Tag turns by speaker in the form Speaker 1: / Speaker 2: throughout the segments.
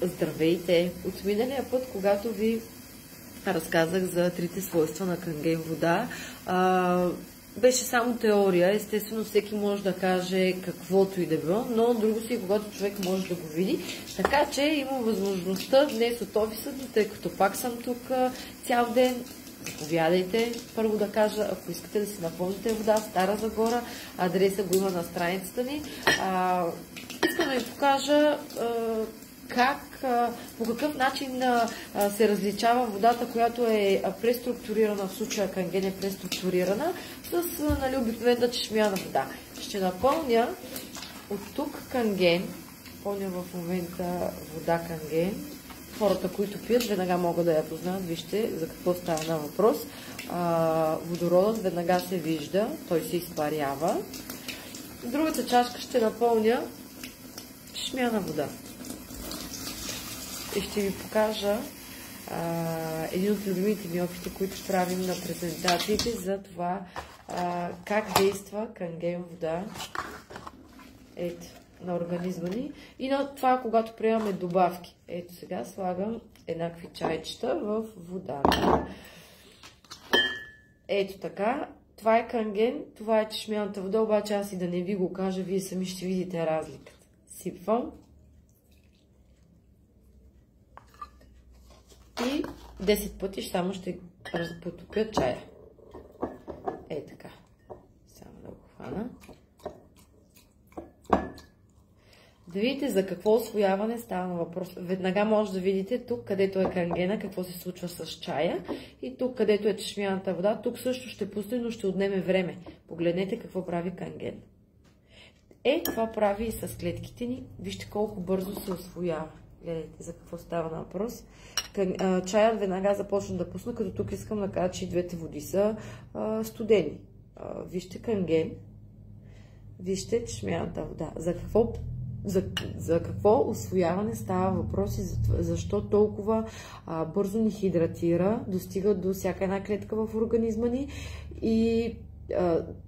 Speaker 1: Здравейте! От миналия път, когато ви разказах за трите свойства на канген вода, беше само теория. Естествено, всеки може да каже каквото и да било, но друго си, когато човек може да го види. Така че имам възможността днес от офиса, тъй като пак съм тук цял ден. Заповядайте. Първо да кажа, ако искате да си напълните вода, Стара Загора, адреса го има на страницата ни. Искам да ви покажа по какъв начин се различава водата, която е преструктурирана, в случая канген е преструктурирана, с обикновена чешмяна вода. Ще напълня от тук канген, пълня в момента вода канген. Хората, които пият, веднага могат да я познаят. Вижте за какво става на въпрос. Водородът веднага се вижда, той се изпарява. В другата чашка ще напълня чешмяна вода. И ще ви покажа един от любимите ми опити, които правим на презентациите за това как действа канген вода на организма ни и на това, когато приемаме добавки. Ето сега слагам еднакви чайчета в вода. Ето така. Това е канген, това е чешмяната вода, обаче аз и да не ви го кажа, вие сами ще видите разликата. Сипвам. И 10 пъти само ще потопя чая. Ей така. Само да го хвана. Да видите за какво усвояване става въпрос. Веднага може да видите тук, където е кангена, какво се случва с чая. И тук, където е чешмяната вода, тук също ще пусне, но ще отнеме време. Погледнете какво прави канген. Това прави и с клетките ни. Вижте колко бързо се усвоява. Гледайте за какво става на въпрос. Чаят веднага започна да пусна, като тук искам да кажа, че и двете води са студени. Вижте канген, вижте чешмяната вода. За какво усвояване става въпрос и защо толкова бързо ни хидратира, достига до всяка една клетка в организма ни и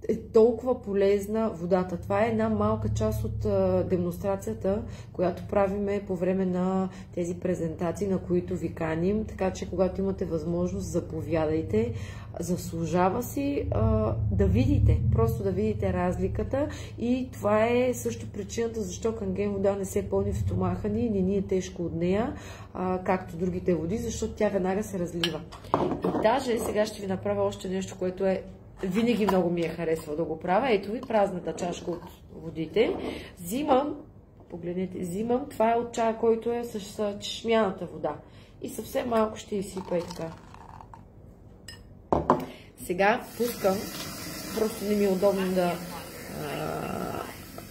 Speaker 1: е толкова полезна водата. Това е една малка част от демонстрацията, която правиме по време на тези презентации, на които ви каним. Така че, когато имате възможност, заповядайте. Заслужава си да видите, просто да видите разликата и това е също причината, защо канген вода не се пълни в стомаха ни, не ни е тежко от нея, както другите води, защото тя веднага се разлива. И даже сега ще ви направя още нещо, което винаги много ми е харесвало да го правя. Ето ви празната чашка от водите. Взимам, погледнете, това е от чая, който е с чешмяната вода. И съвсем малко ще изсипа и така. Сега пускам, просто не ми е удобно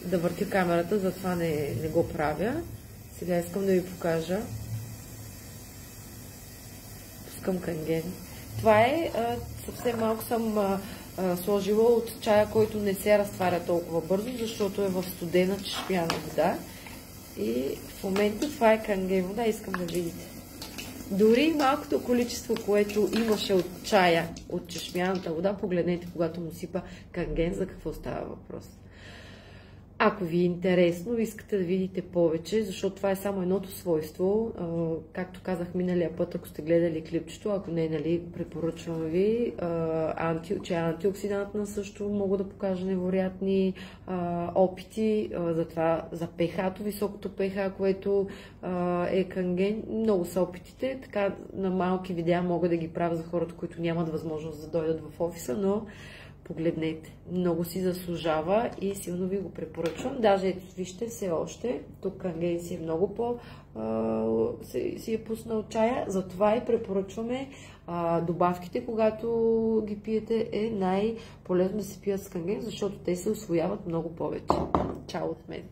Speaker 1: да въртя камерата, затова не го правя. Сега искам да ви покажа. Пускам канген. Това е съвсем малко съм сложила от чая, който не се разтваря толкова бързо, защото е в студена чешмяна вода. И в момента това е канген вода, искам да видите. Дори малкото количество, което имаше от чая, от чешмяната вода, погледнете, когато му сипа канген, за какво става въпрос. Ако ви е интересно, искате да видите повече, защото това е само едното свойство. Както казах миналия път, ако сте гледали клипчето, ако не, препоръчвам ви, че е антиоксидантна също, мога да покажа невероятни опити за това, за pH-то, високото pH, което е канген. Много са опитите, така на малки видеа мога да ги правя за хората, които нямат възможност да дойдат в офиса, но погледнете, много си заслужава и силно ви го препоръчвам. Даже ето, вижте, все още, тук канген си е много си е пуснал чая, затова и препоръчваме добавките, когато ги пиете, е най-полезно да се пият с канген, защото те се усвояват много повече. Чао от мен!